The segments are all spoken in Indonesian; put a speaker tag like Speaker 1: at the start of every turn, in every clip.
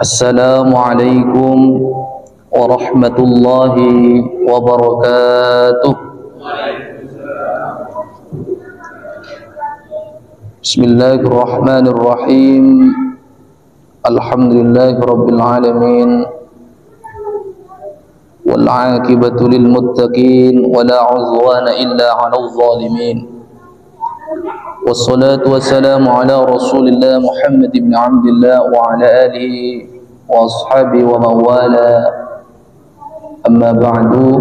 Speaker 1: Assalamualaikum warahmatullahi wabarakatuh. Bismillahirrahmanirrahim. Alhamdulillahi rabbil alamin. Wal 'aqibatu lil muttaqin wa la 'udwana illa 'alal zalimin. Wassalatu wassalamu ala Rasulillah Muhammad ibn Abdillah wa ala alihi wa ashabihi wa mawala. Amma ba'du.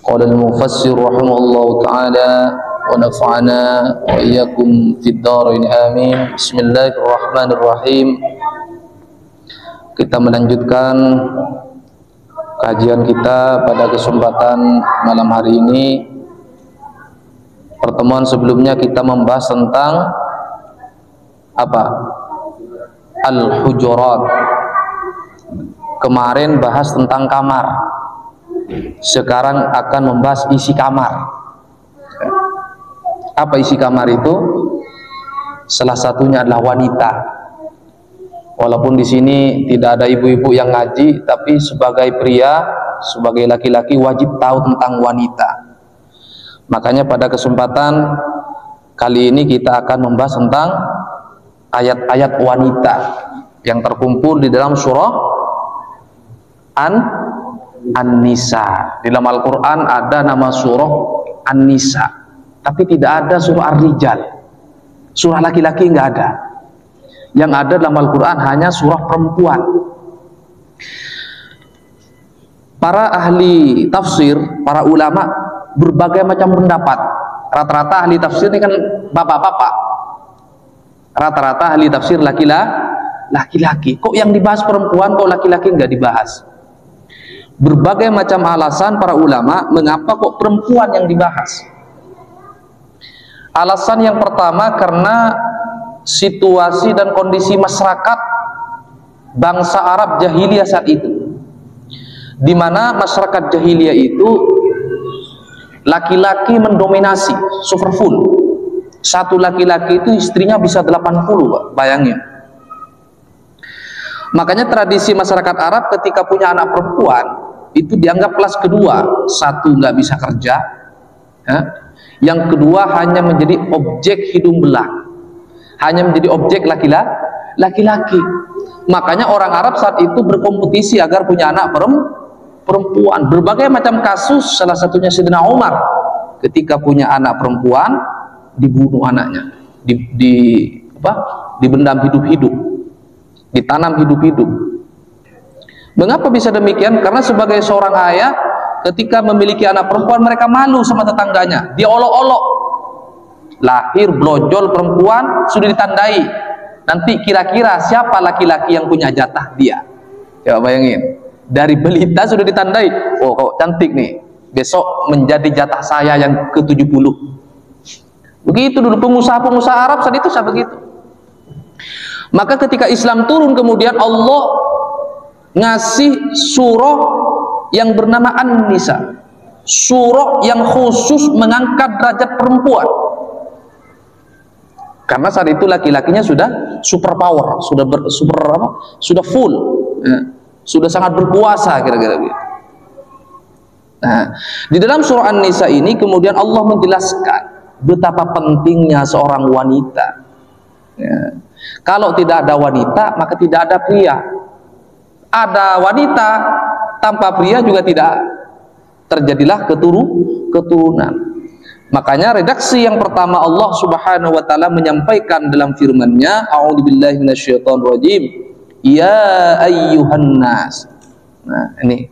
Speaker 1: Qala al-mufassir rahimahullahu ta'ala wa nafa'ana wa iyyakum fid dharain amin. Bismillahirrahmanirrahim. Kita melanjutkan kajian kita pada kesempatan malam hari ini. Pertemuan sebelumnya kita membahas tentang apa? Al-Hujurat. Kemarin bahas tentang kamar. Sekarang akan membahas isi kamar. Apa isi kamar itu? Salah satunya adalah wanita. Walaupun di sini tidak ada ibu-ibu yang ngaji, tapi sebagai pria, sebagai laki-laki wajib tahu tentang wanita. Makanya pada kesempatan kali ini kita akan membahas tentang ayat-ayat wanita yang terkumpul di dalam surah An-Nisa. Di dalam Al-Quran ada nama surah An-Nisa, tapi tidak ada surah Ar-Rijal. Surah laki-laki nggak ada. Yang ada dalam Al-Quran hanya surah perempuan. Para ahli tafsir, para ulama berbagai macam pendapat. Rata-rata ahli tafsir ini kan bapak-bapak. Rata-rata ahli tafsir laki-laki. Kok yang dibahas perempuan, kok laki-laki nggak dibahas? Berbagai macam alasan para ulama mengapa kok perempuan yang dibahas. Alasan yang pertama karena situasi dan kondisi masyarakat bangsa Arab jahiliyah saat itu, di mana masyarakat jahiliyah itu laki-laki mendominasi, superfull. Satu laki-laki itu istrinya bisa 80, Pak, bayangin. Makanya tradisi masyarakat Arab ketika punya anak perempuan itu dianggap kelas kedua. Satu nggak bisa kerja, ya. Yang kedua hanya menjadi objek hidung belang, hanya menjadi objek laki-laki. Makanya orang Arab saat itu berkompetisi agar punya anak perempuan. Berbagai macam kasus, salah satunya Sayyidina Umar ketika punya anak perempuan dibunuh anaknya, dibendam hidup-hidup, ditanam hidup-hidup. Mengapa bisa demikian? Karena sebagai seorang ayah ketika memiliki anak perempuan mereka malu sama tetangganya, dia olok-olok. Lahir blojol perempuan sudah ditandai. Nanti kira-kira siapa laki-laki yang punya jatah dia? Coba bayangin. Dari belita sudah ditandai, oh kok cantik nih, besok menjadi jatah saya yang ke-70. Begitu dulu pengusaha-pengusaha Arab saat itu begitu. Maka ketika Islam turun kemudian Allah ngasih surah yang bernama An-Nisa, surah yang khusus mengangkat derajat perempuan. Karena saat itu laki-lakinya sudah super power, sudah full, ya. Sudah sangat berkuasa kira-kira gitu. Nah, di dalam surah An-Nisa ini kemudian Allah menjelaskan betapa pentingnya seorang wanita. Ya. Kalau tidak ada wanita maka tidak ada pria. Ada wanita tanpa pria juga tidak terjadilah keturunan. Makanya redaksi yang pertama Allah Subhanahu wa taala menyampaikan dalam firman-Nya, a'udzubillahi minasyaitonirrajim. Ya ayyuhan nas. Nah, ini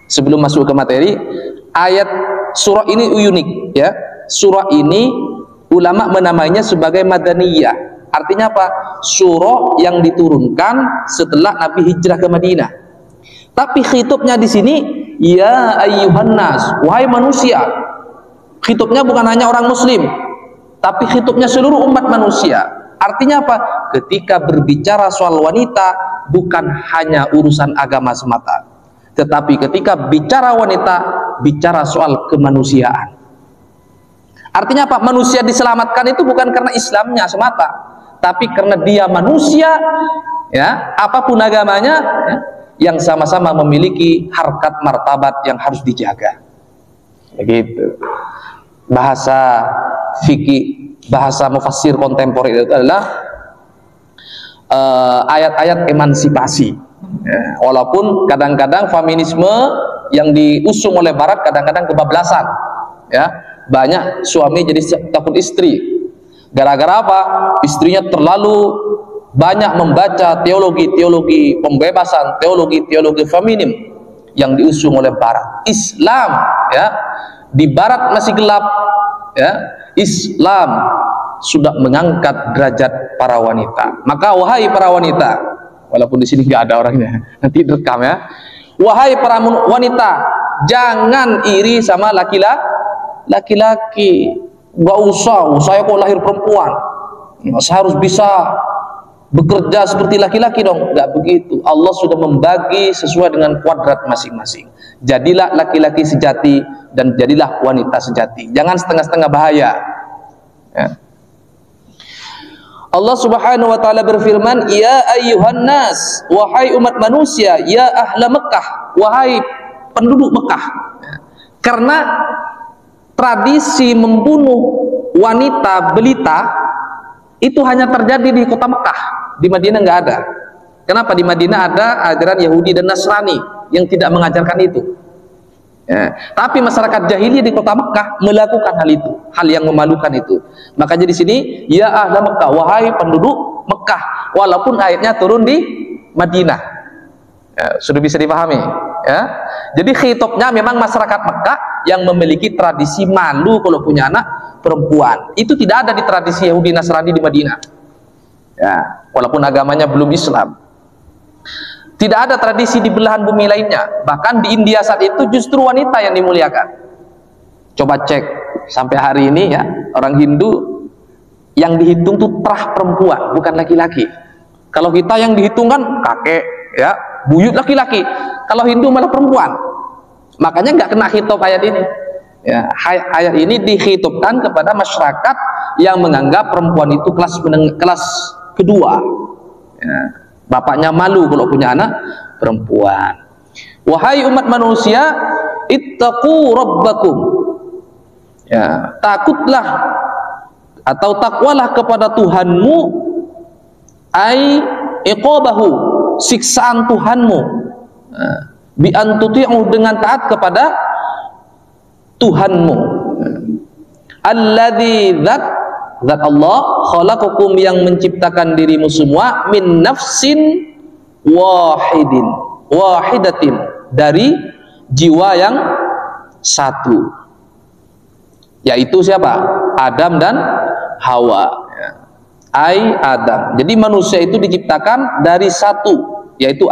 Speaker 1: sebelum masuk ke materi, ayat surah ini unik ya. Surah ini ulama menamainya sebagai Madaniyah. Artinya apa? Surah yang diturunkan setelah Nabi hijrah ke Madinah. Tapi khitubnya di sini ya ayyuhan nas, wahai manusia. Khitubnya bukan hanya orang muslim, tapi khitubnya seluruh umat manusia. Artinya apa? Ketika berbicara soal wanita bukan hanya urusan agama semata, tetapi ketika bicara wanita bicara soal kemanusiaan. Artinya apa? Manusia diselamatkan itu bukan karena Islamnya semata, tapi karena dia manusia, ya, apapun agamanya, ya, yang sama-sama memiliki harkat martabat yang harus dijaga. Begitu. Bahasa fikih, bahasa mufassir kontemporer itu adalah ayat-ayat emansipasi. Ya, walaupun kadang-kadang feminisme yang diusung oleh Barat kadang-kadang kebablasan, ya, banyak suami jadi takut istri. Gara-gara apa? Istrinya terlalu banyak membaca teologi-teologi pembebasan, teologi-teologi feminim yang diusung oleh Barat. Islam, ya, di Barat masih gelap, ya. Islam sudah mengangkat derajat para wanita. Maka wahai para wanita, walaupun di sini nggak ada orangnya, nanti direkam, ya. Wahai para wanita, jangan iri sama laki-laki. Nggak usah, saya kok lahir perempuan, saya harus bisa bekerja seperti laki-laki dong. Nggak begitu. Allah sudah membagi sesuai dengan kuadrat masing-masing. Jadilah laki-laki sejati dan jadilah wanita sejati. Jangan setengah-setengah, bahaya, ya. Allah Subhanahu wa taala berfirman, "Ya ayyuhan nas, wahai umat manusia, ya ahla Mekah, wahai penduduk Mekah." Karena tradisi membunuh wanita belita itu hanya terjadi di kota Mekah. Di Madinah nggak ada. Kenapa? Di Madinah ada ajaran Yahudi dan Nasrani yang tidak mengajarkan itu, ya. Tapi masyarakat jahiliyah di kota Mekah melakukan hal itu, hal yang memalukan itu. Makanya di sini, ya ahla Mekah, wahai penduduk Mekah, walaupun ayatnya turun di Madinah, ya, sudah bisa dipahami, ya. Jadi khitabnya memang masyarakat Mekah yang memiliki tradisi malu kalau punya anak perempuan. Itu tidak ada di tradisi Yahudi Nasrani di Madinah, ya, walaupun agamanya belum Islam. Tidak ada tradisi di belahan bumi lainnya. Bahkan di India saat itu justru wanita yang dimuliakan. Coba cek sampai hari ini, ya, orang Hindu yang dihitung tuh terah perempuan, bukan laki-laki. Kalau kita yang dihitung kan kakek, ya, buyut laki-laki. Kalau Hindu malah perempuan. Makanya nggak kena khitab ayat ini, ya. Ayat ini dikhitubkan kepada masyarakat yang menganggap perempuan itu kelas kedua, ya. Bapaknya malu kalau punya anak perempuan. Wahai umat manusia, ittaqu rabbakum, ya, takutlah atau takwalah kepada Tuhanmu, ai iqabahu, siksaan Tuhanmu, bi an tuti'u, dengan taat kepada Tuhanmu. Alladzi zat Allah, khalaqakum, yang menciptakan dirimu semua, min nafsin wahidatin, dari jiwa yang satu, yaitu siapa? Adam dan Hawa, ya. Ai Adam. Jadi manusia itu diciptakan dari satu, yaitu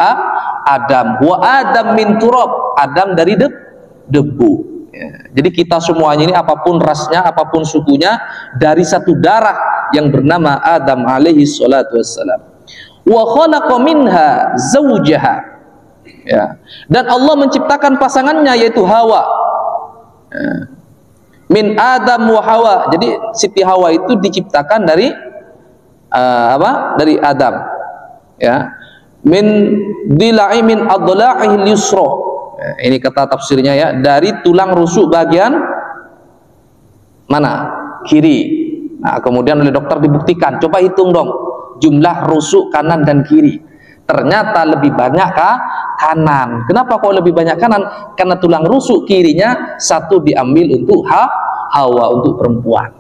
Speaker 1: Adam. Wa Adam min turab, Adam dari debu. Ya, jadi kita semuanya ini, apapun rasnya, apapun sukunya, dari satu darah yang bernama Adam alaihi salatu wassalam. Wa khalaqa minha zawjaha, ya. Dan Allah menciptakan pasangannya, yaitu Hawa, ya. Min Adam wa Hawa. Jadi Siti Hawa itu diciptakan dari dari Adam, ya. Min dila'i min adla'ihil yusra. Ini kata tafsirnya, ya, dari tulang rusuk bagian mana? Kiri. Nah, kemudian oleh dokter dibuktikan, coba hitung dong jumlah rusuk kanan dan kiri. Ternyata lebih banyak kanan. Kenapa kok lebih banyak kanan? Karena tulang rusuk kirinya satu diambil untuk Hawa, untuk perempuan.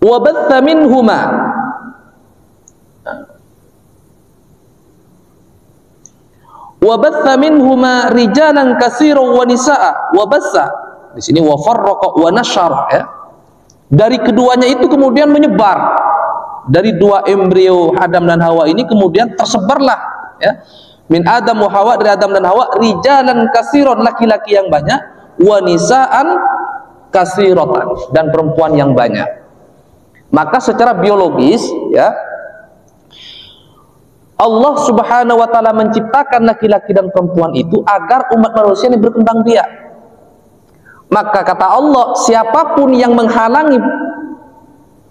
Speaker 1: Wa batha minhuma, wa batha minhuma rijalan katsiran wa nisaa, wa batha di sini wa farraqa wa nasyara, ya. Dari keduanya itu kemudian menyebar, dari dua embrio Adam dan Hawa ini kemudian tersebarlah, ya, min Adam wa Hawa, dari Adam dan Hawa, rijalan katsiran, laki-laki yang banyak, wa nisaan katsiratan, dan perempuan yang banyak. Maka secara biologis, ya, Allah Subhanahu wa ta'ala menciptakan laki-laki dan perempuan itu agar umat manusia ini berkembang biak. Maka kata Allah, siapapun yang menghalangi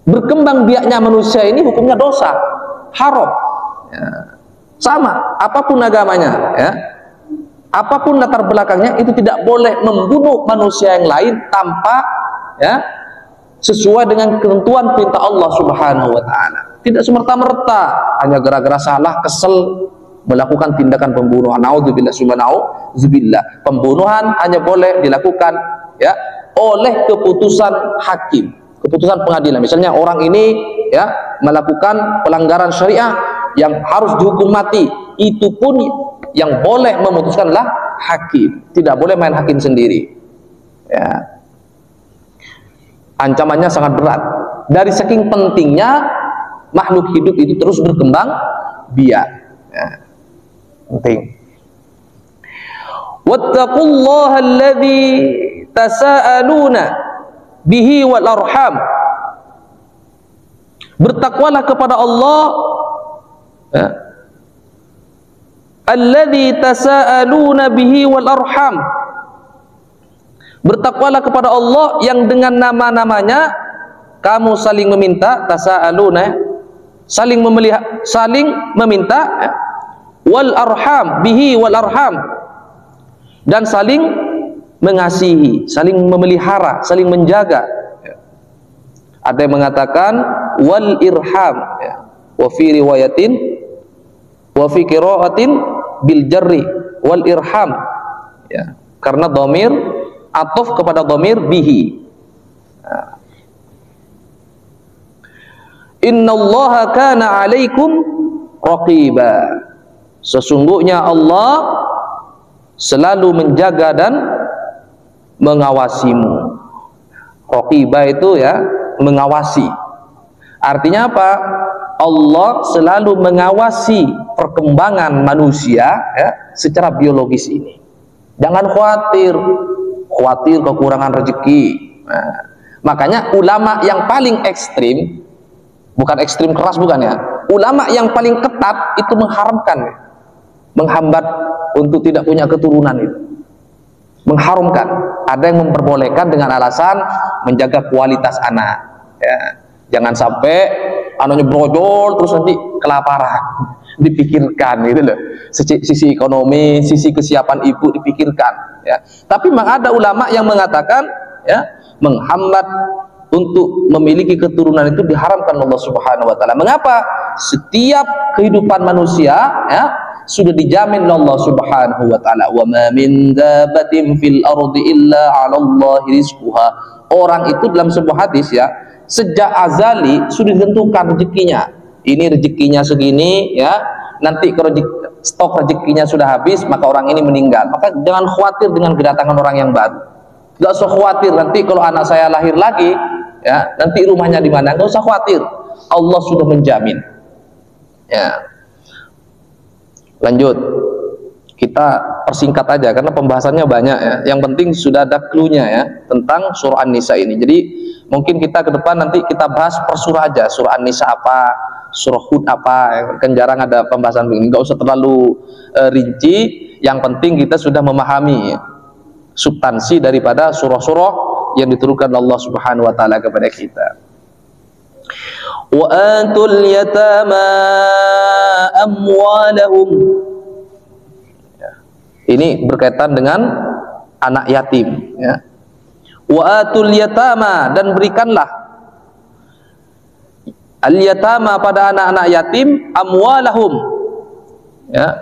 Speaker 1: berkembang biaknya manusia ini hukumnya dosa, haram. Ya. Sama, apapun agamanya, ya, apapun latar belakangnya, itu tidak boleh membunuh manusia yang lain tanpa, ya, sesuai dengan ketentuan perintah Allah Subhanahu wa Ta'ala. Tidak semerta-merta hanya gara-gara salah, kesel melakukan tindakan pembunuhan. Naudzubillah, subhanallah. Pembunuhan hanya boleh dilakukan, ya, oleh keputusan hakim, keputusan pengadilan. Misalnya orang ini, ya, melakukan pelanggaran syariah yang harus dihukum mati, itu pun yang boleh memutuskanlah hakim, tidak boleh main hakim sendiri, ya. Ancamannya sangat berat. Dari saking pentingnya makhluk hidup itu terus berkembang biak, ya. Penting. Wattaqullaha alladzi tasaaluna bihi wal arham. Bertakwalah kepada Allah, ya, alladzi tasaaluna bihi wal arham. Bertakwalah kepada Allah yang dengan nama-namanya kamu saling meminta, tasaaluna, saling meminta, ya, wal arham, bihi wal arham, dan saling mengasihi, saling memelihara, saling menjaga, ya. Ada yang mengatakan wal irham, ya. Wa fi riwayatin, wa fi qiraatin bil jarri wal irham, ya, karena dhamir ataf kepada dhamir bihi. Innallaha kana 'alaikum raqiba. Sesungguhnya Allah selalu menjaga dan mengawasimu. Raqiba itu, ya, mengawasi. Artinya apa? Allah selalu mengawasi perkembangan manusia, ya, secara biologis ini. Jangan khawatir kekurangan rezeki. Nah, makanya ulama yang paling ekstrim, bukan ekstrim keras, bukan, ya, ulama yang paling ketat itu mengharamkan, menghambat untuk tidak punya keturunan itu, mengharamkan. Ada yang memperbolehkan dengan alasan menjaga kualitas anak, ya. Jangan sampai anaknya brojol terus nanti kelaparan, dipikirkan gitu loh. Sisi ekonomi, sisi kesiapan ibu dipikirkan, ya. Tapi memang ada ulama yang mengatakan, ya, menghambat untuk memiliki keturunan itu diharamkan Allah Subhanahu wa Ta'ala. Mengapa? Setiap kehidupan manusia, ya, sudah dijamin Allah Subhanahu wa Ta'ala. Wa ma min dabatin fil ardi illa 'ala Allahi rizquha. Orang itu dalam sebuah hadis, ya, sejak azali sudah ditentukan rezekinya. Ini rezekinya segini, ya. Nanti kalau stok rezekinya sudah habis, maka orang ini meninggal. Maka jangan khawatir dengan kedatangan orang yang baru. Gak usah khawatir nanti kalau anak saya lahir lagi, ya, nanti rumahnya di mana. Gak usah khawatir. Allah sudah menjamin. Ya. Lanjut. Kita persingkat aja karena pembahasannya banyak, ya. Yang penting sudah ada clue-nya, ya, tentang surah An-Nisa ini. Jadi mungkin kita ke depan nanti kita bahas per surah aja. Surah An-Nisa apa, surah Hud apa, ya. Kan jarang ada pembahasan begini. Nggak usah terlalu rinci. Yang penting kita sudah memahami, ya, substansi daripada surah-surah yang diturunkan Allah Subhanahu wa Ta'ala kepada kita. Wa atul yatama amwalahum. Ini berkaitan dengan anak yatim, ya. Wa atul yatama, dan berikanlah al yatama pada anak-anak yatim amwalahum, ya,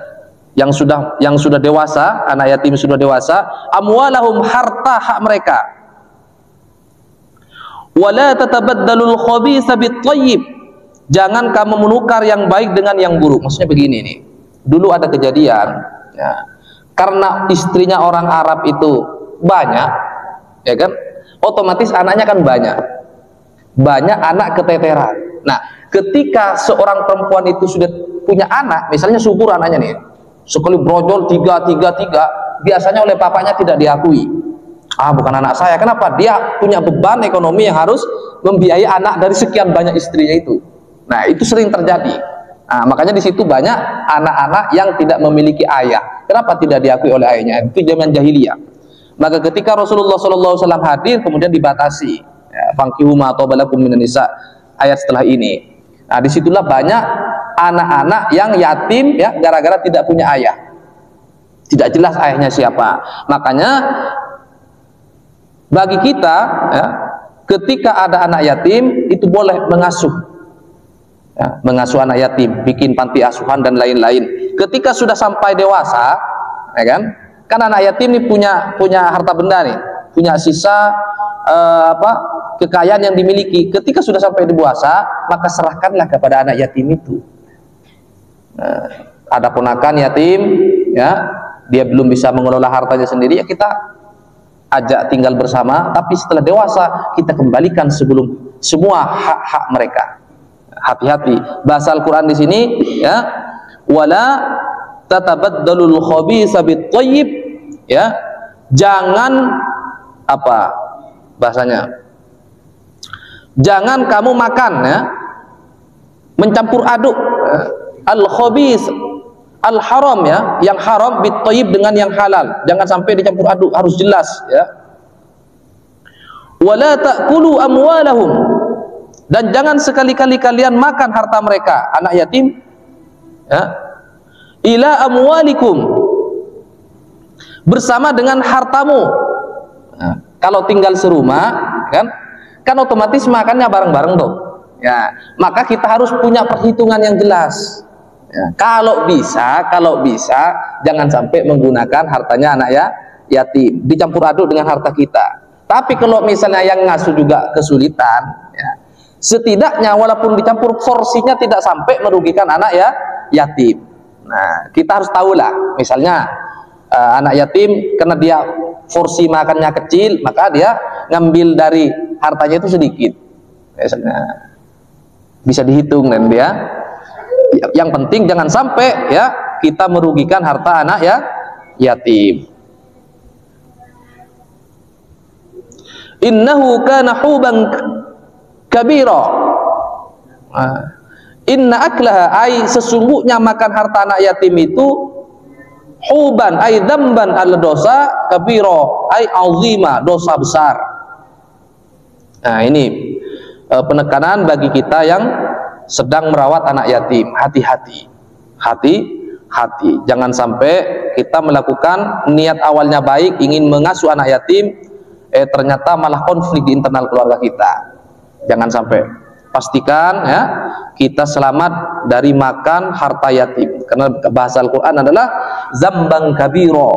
Speaker 1: yang sudah dewasa, anak yatim sudah dewasa, amwalahum, harta hak mereka. Wala tatabaddalul khabitha bit-thayyib, jangan kamu menukar yang baik dengan yang buruk. Maksudnya begini nih. Dulu ada kejadian, ya, karena istrinya orang Arab itu banyak, ya kan, otomatis anaknya kan banyak anak keteteran. Nah, ketika seorang perempuan itu sudah punya anak, misalnya subur anaknya nih, sekali brojol tiga, biasanya oleh papanya tidak diakui. Bukan anak saya. Kenapa? Dia punya beban ekonomi yang harus membiayai anak dari sekian banyak istrinya itu. Nah, itu sering terjadi. Nah, makanya di situ banyak anak-anak yang tidak memiliki ayah. Kenapa tidak diakui oleh ayahnya? Itu zaman jahiliyah. Maka ketika Rasulullah SAW hadir, kemudian dibatasi, ya, fankihu ma taba lakum minan nisa, ayat setelah ini. Nah, disitulah banyak anak-anak yang yatim ya gara-gara tidak punya ayah, tidak jelas ayahnya siapa. Makanya bagi kita ya, ketika ada anak yatim itu boleh mengasuh ya, mengasuh anak yatim, bikin panti asuhan dan lain-lain. Ketika sudah sampai dewasa ya kan anak yatim ini punya harta benda nih, punya sisa kekayaan yang dimiliki. Ketika sudah sampai dewasa maka serahkanlah kepada anak yatim itu. Ada ponakan yatim ya, dia belum bisa mengelola hartanya sendiri, ya kita ajak tinggal bersama, tapi setelah dewasa kita kembalikan sebelum semua hak-hak mereka. Hati-hati bahasa Al-Quran di sini ya, wala tatabaddalul khabitha bit thayyib ya, jangan apa bahasanya, jangan kamu makan ya, mencampur aduk al-khabith al-haram ya, yang haram bit thayyib dengan yang halal, jangan sampai dicampur aduk, harus jelas ya. Wala ta'kulu amwalahum, dan jangan sekali-kali kalian makan harta mereka anak yatim ya, ila amwalikum, bersama dengan hartamu. Nah, kalau tinggal serumah kan otomatis makannya bareng-bareng dong ya, maka kita harus punya perhitungan yang jelas ya. Kalau bisa jangan sampai menggunakan hartanya anak yatim dicampur aduk dengan harta kita. Tapi kalau misalnya yang ngasuh juga kesulitan ya, setidaknya walaupun dicampur porsinya tidak sampai merugikan anak yatim. Nah, kita harus tahu lah, misalnya anak yatim karena dia porsi makannya kecil, maka dia ngambil dari hartanya itu sedikit. Misalnya bisa dihitung dan dia. Yang penting jangan sampai ya kita merugikan harta anak yatim. Innahu kana huban kabira. Inna aklaha, ay sesungguhnya makan harta anak yatim itu, huban ay dzamban, adalah dosa, kabira ay azima, dosa besar. Nah, ini penekanan bagi kita yang sedang merawat anak yatim. Hati-hati, jangan sampai kita melakukan niat awalnya baik, ingin mengasuh anak yatim, ternyata malah konflik di internal keluarga kita. Jangan sampai. Pastikan ya kita selamat dari makan harta yatim, karena bahasa Al-Quran adalah zambang kabiro,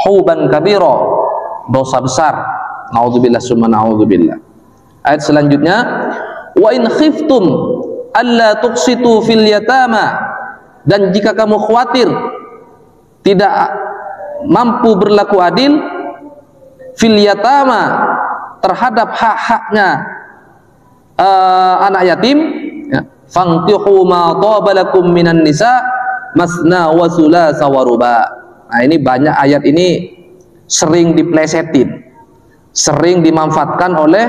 Speaker 1: huban kabiro, dosa besar. Naudzubillah summa naudzubillah. Ayat selanjutnya, wa in khiftum alla tuqsitu fil yatama, dan jika kamu khawatir tidak mampu berlaku adil fil yatama, terhadap hak-haknya anak yatim ya, fankihu ma tabalakum minan nisa masna wa thulatsa wa ruba. Nah, ini banyak ayat ini sering diplesetin, sering dimanfaatkan oleh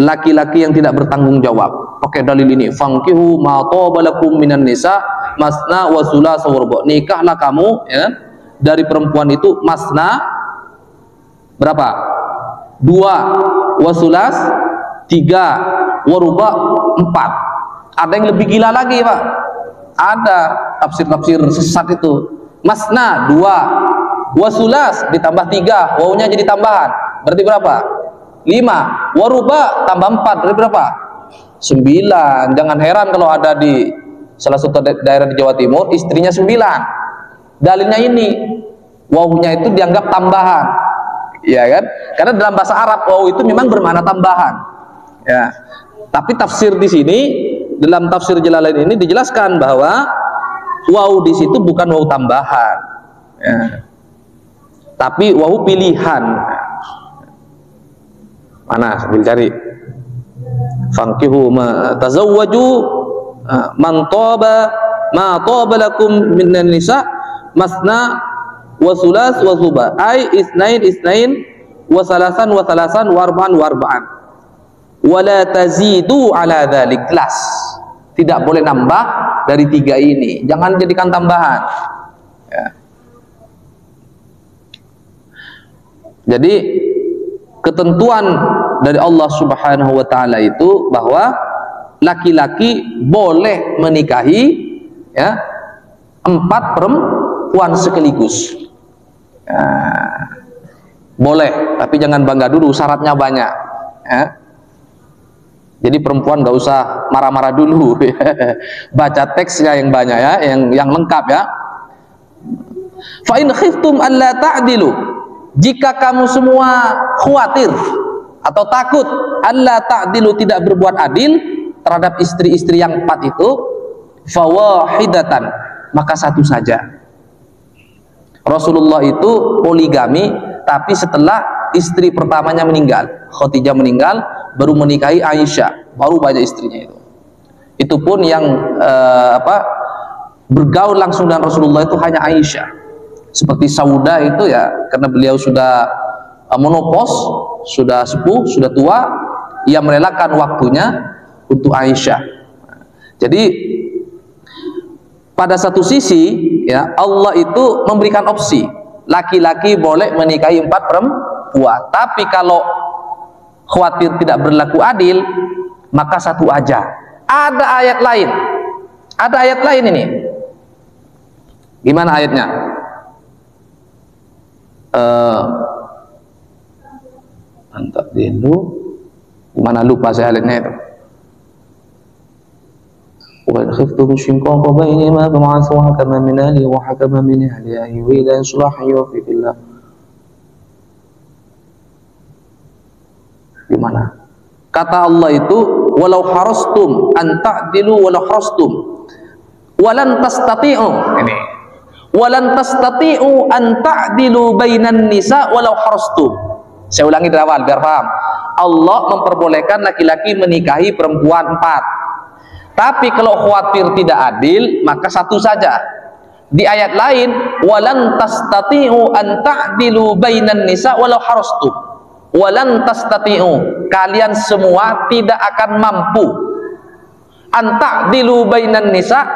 Speaker 1: laki-laki yang tidak bertanggung jawab. Pakai dalil ini, fankihu ma tabalakum minan nisa masna wa thulatsa wa ruba. Nikahlah kamu ya dari perempuan itu masna berapa? 2, wa thulas 3, waruba 4. Ada yang lebih gila lagi, Pak. Ada tafsir-tafsir sesat itu. Masna 2, wasulas ditambah 3, wawunya jadi tambahan. Berarti berapa? 5. Waruba tambah 4, berarti berapa? 9. Jangan heran kalau ada di salah satu daerah di Jawa Timur istrinya 9. Dalilnya ini, wawunya itu dianggap tambahan. Ya kan? Karena dalam bahasa Arab wawu itu memang bermakna tambahan. Ya, tapi tafsir di sini dalam tafsir Jalalain ini dijelaskan bahwa wawu di situ bukan wawu tambahan, ya, tapi wawu pilihan. Mana? Sambil cari. Fankihu ma tazawwaju man taba ma taba lakum minan nisa masna wa thulas wa ruba, ay isnain wa salasan wa arba'an wa arba'an. Wala tazidu ala dzalik, kelas tidak boleh nambah dari 3 ini, jangan jadikan tambahan ya. Jadi ketentuan dari Allah Subhanahu wa taala itu bahwa laki-laki boleh menikahi ya 4 perempuan sekaligus. Boleh, tapi jangan bangga dulu, syaratnya banyak ya. Jadi perempuan gak usah marah-marah dulu baca teksnya yang banyak ya, yang lengkap ya. Fa in khiftum alla ta'dilu, jika kamu semua khawatir atau takut alla ta'dilu, tidak berbuat adil terhadap istri-istri yang 4 itu, fawahidatan, maka satu saja. Rasulullah itu poligami, tapi setelah istri pertamanya meninggal, Khadijah meninggal, baru menikahi Aisyah, baru banyak istrinya itu. Itu pun yang bergaul langsung dengan Rasulullah itu hanya Aisyah. Seperti Sauda itu ya, karena beliau sudah menopause, sudah sepuh, sudah tua, ia merelakan waktunya untuk Aisyah. Jadi pada satu sisi ya, Allah itu memberikan opsi, laki-laki boleh menikahi 4 perempuan, tapi kalau khawatir tidak berlaku adil, maka satu aja. Ada ayat lain, ini gimana ayatnya? Mantap dulu, gimana lupa saya ayatnya itu. Wa in khiftum shiqaqa bainihima fab'athu hakaman min ahlihi wa hakaman min ahliha in yurida islahan yuwaffiqillah. Gimana? Kata Allah itu, walau harastum an ta'dilu walau harastum walan tastati'u. Ini walan tastati'u an ta'dilu bainan nisa walau harastum. Saya ulangi dari awal biar paham. Allah memperbolehkan laki-laki menikahi perempuan 4, tapi kalau khawatir tidak adil, maka satu saja. Di ayat lain, walan tastati'u an ta'dilu bainan nisa walau harastum, walan tastati'u, kalian semua tidak akan mampu an ta'dilu bainan nisa,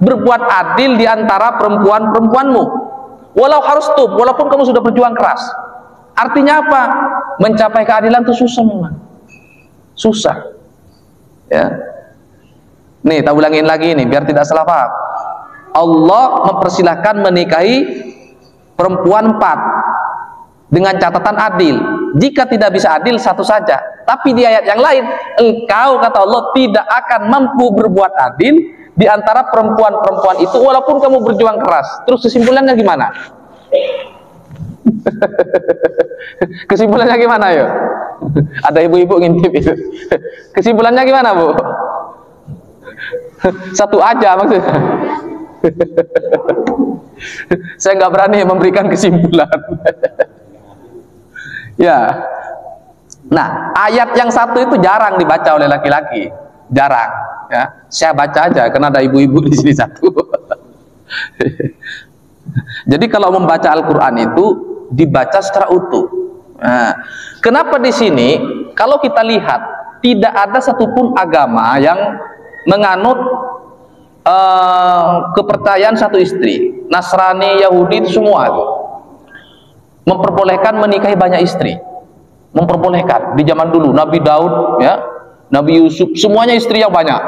Speaker 1: berbuat adil di antara perempuan-perempuanmu, walau harastum, walaupun kamu sudah berjuang keras. Artinya apa? Mencapai keadilan itu susah memang, susah ya. Nih, tak ulangin lagi nih biar tidak salah paham. Allah mempersilahkan menikahi perempuan 4 dengan catatan adil. Jika tidak bisa adil, satu saja. Tapi di ayat yang lain, engkau, kata Allah, tidak akan mampu berbuat adil di antara perempuan-perempuan itu walaupun kamu berjuang keras. Terus kesimpulannya gimana? Kesimpulannya gimana yuk? Ada ibu-ibu ngintip itu. Kesimpulannya gimana, Bu? Satu aja maksudnya. Saya nggak berani memberikan kesimpulan. Ya. Nah, ayat yang satu itu jarang dibaca oleh laki-laki, jarang. Ya, saya baca aja karena ada ibu-ibu di sini satu. Jadi kalau membaca Al-Quran itu dibaca secara utuh. Nah, kenapa di sini kalau kita lihat tidak ada satupun agama yang menganut kepercayaan satu istri. Nasrani, Yahudi itu semua itu memperbolehkan menikahi banyak istri, memperbolehkan. Di zaman dulu Nabi Daud ya, Nabi Yusuf, semuanya istri yang banyak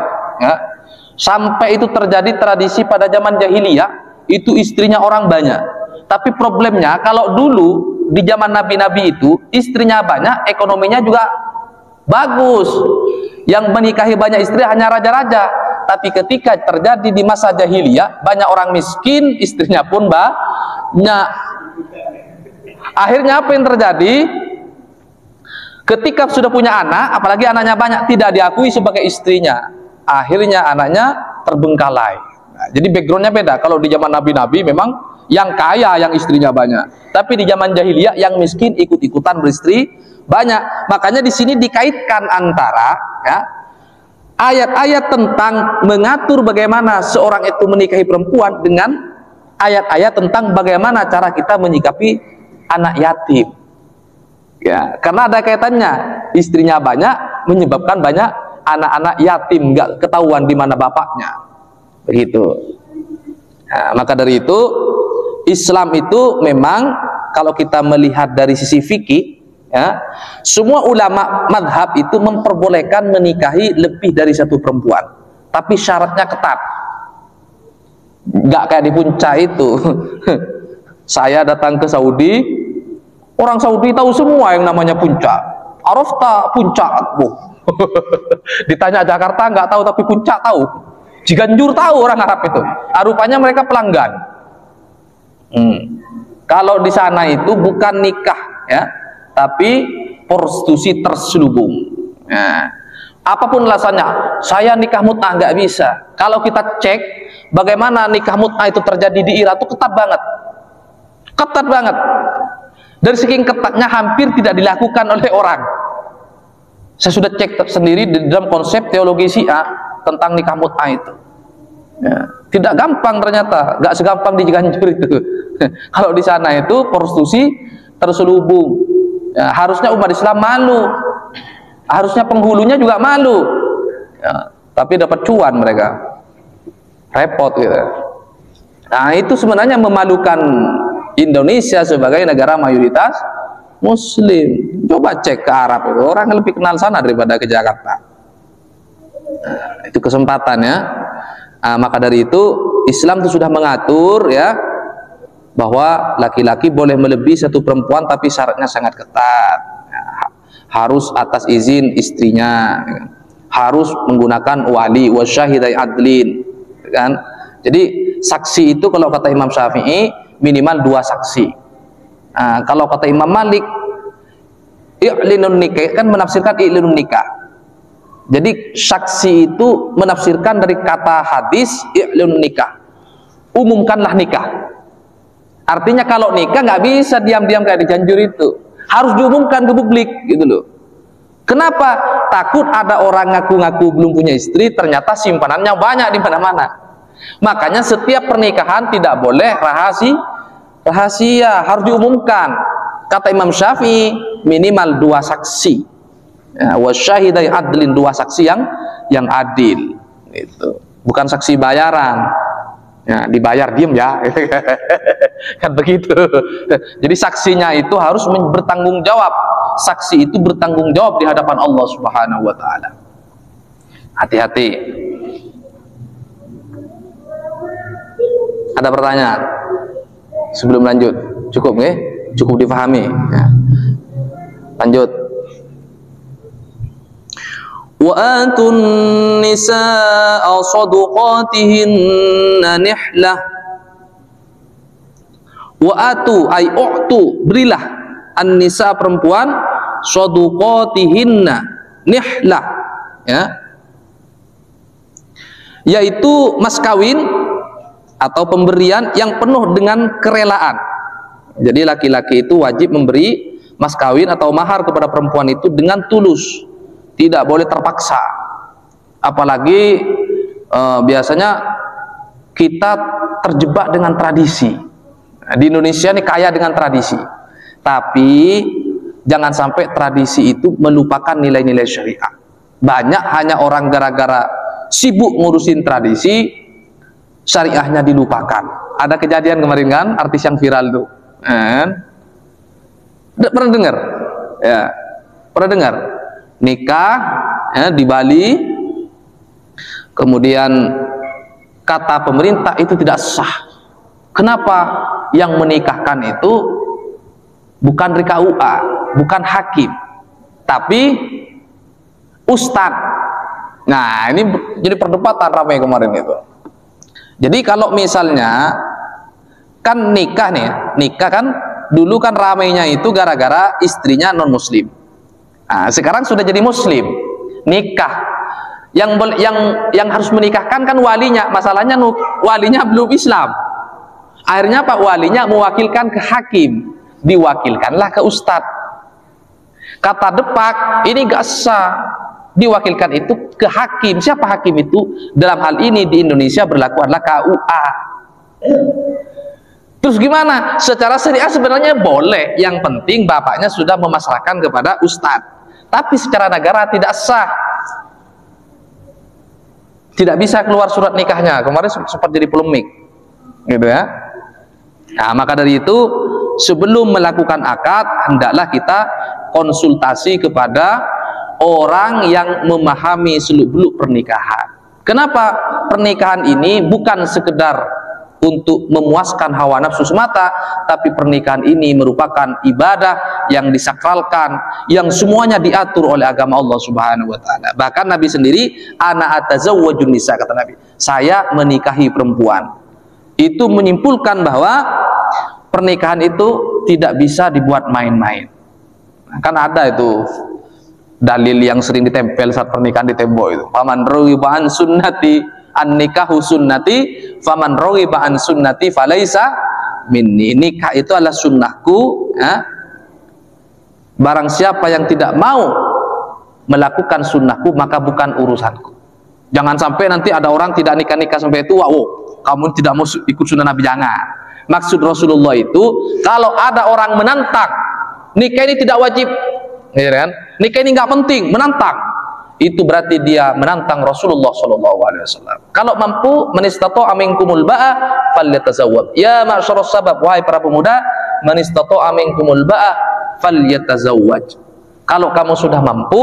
Speaker 1: ya. Sampai itu terjadi tradisi pada zaman jahiliyah, itu istrinya orang banyak. Tapi problemnya kalau dulu di zaman nabi-nabi itu istrinya banyak, ekonominya juga bagus. Yang menikahi banyak istri hanya raja-raja. Tapi ketika terjadi di masa jahiliyah, banyak orang miskin, istrinya pun banyak. Akhirnya apa yang terjadi? Ketika sudah punya anak, apalagi anaknya banyak, tidak diakui sebagai istrinya. Akhirnya anaknya terbengkalai. Nah, jadi backgroundnya beda. Kalau di zaman nabi-nabi memang yang kaya yang istrinya banyak. Tapi di zaman jahiliyah yang miskin ikut-ikutan beristri banyak. Makanya di sini dikaitkan antara ya, ayat-ayat tentang mengatur bagaimana seorang itu menikahi perempuan dengan ayat-ayat tentang bagaimana cara kita menyikapi anak yatim. Ya, karena ada kaitannya, istrinya banyak menyebabkan banyak anak-anak yatim nggak ketahuan di mana bapaknya. Begitu. Nah, maka dari itu Islam itu memang kalau kita melihat dari sisi fikih ya, semua ulama madhab itu memperbolehkan menikahi lebih dari satu perempuan, tapi syaratnya ketat. Nggak kayak di Puncak itu. Saya datang ke Saudi, orang Saudi tahu semua yang namanya Puncak. Arafta Puncak, ditanya Jakarta nggak tahu, tapi Puncak tahu. Ciganjur tahu orang Arab itu. Rupanya mereka pelanggan. Kalau di sana itu bukan nikah, ya, tapi prostitusi terselubung. Nah, apapun alasannya, saya nikah mut'ah nggak bisa. Kalau kita cek bagaimana nikah mut'ah itu terjadi di Irak, itu ketat banget. Ketat banget. Dari saking ketatnya hampir tidak dilakukan oleh orang. Saya sudah cek sendiri di dalam konsep teologi Syiah tentang nikah mut'ah itu. Ya, tidak gampang ternyata, nggak segampang di Ciganjur itu. Kalau di sana itu prostitusi terselubung. Ya, harusnya umat Islam malu, harusnya penghulunya juga malu. Ya, tapi dapat cuan mereka, repot gitu. Nah, itu sebenarnya memalukan Indonesia sebagai negara mayoritas Muslim. Coba cek ke Arab itu, orang yang lebih kenal sana daripada ke Jakarta. Nah, itu kesempatannya. Nah, maka dari itu Islam itu sudah mengatur, ya, bahwa laki-laki boleh melebihi satu perempuan, tapi syaratnya sangat ketat. Ya, harus atas izin istrinya, ya, harus menggunakan wali wasyahidai adlin, kan? Jadi saksi itu kalau kata Imam Syafi'i minimal 2 saksi. Nah, kalau kata Imam Malik, i'linun nikah, kan menafsirkan i'linun nikah. Jadi saksi itu menafsirkan dari kata hadis i'linun nikah, umumkanlah nikah. Artinya kalau nikah nggak bisa diam-diam kayak di Cianjur itu, harus diumumkan ke publik gitu loh. Kenapa? Takut ada orang ngaku-ngaku belum punya istri, ternyata simpanannya banyak di mana-mana. Makanya setiap pernikahan tidak boleh rahasia, harus diumumkan. Kata Imam Syafi'i minimal 2 saksi, ya, wasyahidai adlin, 2 saksi yang adil. Itu bukan saksi bayaran, ya, dibayar diem ya. Kan begitu. Jadi saksinya itu harus bertanggung jawab. Saksi itu bertanggung jawab di hadapan Allah Subhanahu wa taala. Hati-hati. Ada pertanyaan sebelum lanjut? Cukup nggih? Cukup dipahami, ya. Lanjut. Wa atun nisaa sadaqatihinna nihlah. Wa atu ay u'tu, berilah an-nisa perempuan sadaqatihinna nihlah, ya, yaitu mas kawin atau pemberian yang penuh dengan kerelaan. Jadi laki-laki itu wajib memberi mas kawin atau mahar kepada perempuan itu dengan tulus, tidak boleh terpaksa. Apalagi biasanya kita terjebak dengan tradisi. Nah, di Indonesia ini kaya dengan tradisi, tapi jangan sampai tradisi itu melupakan nilai-nilai syariah. Banyak hanya orang gara-gara sibuk ngurusin tradisi, syariahnya dilupakan. Ada kejadian kemarin kan, artis yang viral itu, pernah dengar? Ya, pernah dengar? Nikah, ya, di Bali, kemudian kata pemerintah itu tidak sah. Kenapa? Yang menikahkan itu bukan RKUA, bukan hakim, tapi ustadz. Nah, ini jadi perdebatan ramai kemarin itu. Jadi kalau misalnya kan nikah nih, nikah kan dulu kan ramainya itu gara-gara istrinya non muslim. Nah, sekarang sudah jadi muslim, nikah. Yang harus menikahkan kan walinya, masalahnya walinya belum Islam. Akhirnya Pak walinya mewakilkan ke hakim, diwakilkanlah ke ustadz. Kata depak ini gak sah, diwakilkan itu ke hakim. Siapa hakim itu? Dalam hal ini di Indonesia berlaku adalah KUA. Terus gimana? Secara syariah sebenarnya boleh, yang penting bapaknya sudah memasrahkan kepada ustadz. Tapi secara negara tidak sah, tidak bisa keluar surat nikahnya. Kemarin sempat jadi polemik, gitu ya. Nah, maka dari itu sebelum melakukan akad hendaklah kita konsultasi kepada orang yang memahami seluk-beluk pernikahan. Kenapa pernikahan ini bukan sekedar untuk memuaskan hawa nafsu semata, tapi pernikahan ini merupakan ibadah yang disakralkan, yang semuanya diatur oleh agama Allah Subhanahu wa taala. Bahkan Nabi sendiri, ana atazawwajun nisa, kata Nabi, saya menikahi perempuan. Itu menyimpulkan bahwa pernikahan itu tidak bisa dibuat main-main. Kan ada itu dalil yang sering ditempel saat pernikahan di tembok itu, faman raghiba an sunnati an-nikahu sunnati faman raghiba an sunnati falaisa minni. Nikah itu adalah sunnahku, ya. Barang siapa yang tidak mau melakukan sunnahku maka bukan urusanku. Jangan sampai nanti ada orang tidak nikah-nikah sampai tua, oh kamu tidak mau ikut sunnah Nabi. Jangan. Maksud Rasulullah itu, kalau ada orang menantang nikah ini tidak wajib, ya kan? Nikah ini nggak penting, menantang, itu berarti dia menantang Rasulullah SAW. Kalau mampu, man istata'a minkumul ba'a falyatazawwaj. Ya ma'syarus sabab, wahai para pemuda, man istata'a minkumul ba'a falyatazawwaj. Kalau kamu sudah mampu,